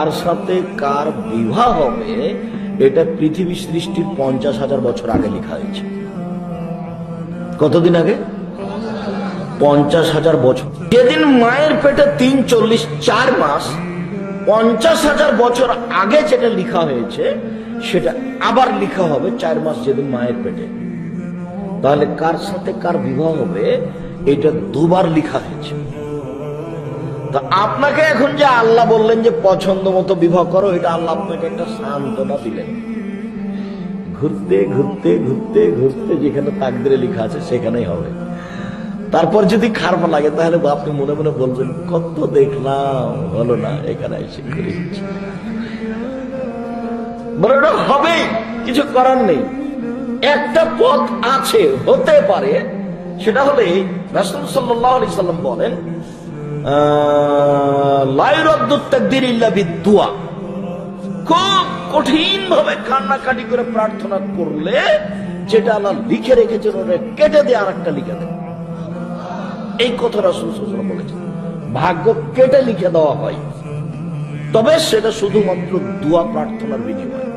কার সাথে কার বিবাহ হবে এটা পৃথিবী সৃষ্টির 50,000 বছর আগে লেখা হয়েছে। কতদিন আগে? 50,000 বছর। যেদিন মায়ের পেটে 3 40 4 মাস, 50,000 বছর আগে যেটা লেখা হয়েছে সেটা আবার লেখা হবে 4 মাস যেদিন মায়ের পেটে। তাহলে কার সাথে কার বিবাহ হবে এটা দুবার লেখা হয়েছে। তা আপনাকে এখন যে আল্লাহ বললেন যে পছন্দ মতো বিবাহ করো, এটা আল্লাহ আপনাকে একটা সান্ত্বনা দিলেন। ঘুরতে ঘুরতে ঘুরতে ঘুরতে যেখানে তাকদিরে লেখা আছে সেখানেই হবে। তারপর যদি খারাপ লাগে তাহলে আপনি মনে মনে বলবেন কত দেখলাম, হলো না, এখানে এসে করে বলে ওটা হবেই, কিছু করার নেই। একটা পথ আছে, হতে পারে, সেটা হলে রাসূল সাল্লাল্লাহু আলাইহি সাল্লাম বলেন লা ইউরাদ্দু তাকদীর ইল্লা বিদ-দুআ। খুব কঠিন ভাবে কান্নাকাটি করে প্রার্থনা করলে যেটা আল্লাহ লিখে রেখেছেন ওটা কেটে দিয়ে আরেকটা লিখে দেন। এই কথা রাসূল সাল্লাল্লাহু আলাইহি ওয়াসাল্লাম বলেছেন। ভাগ্য কেটে লিখে দেওয়া হয়, তবে সেটা শুধুমাত্র দোয়া প্রার্থনার বিনিময়ে।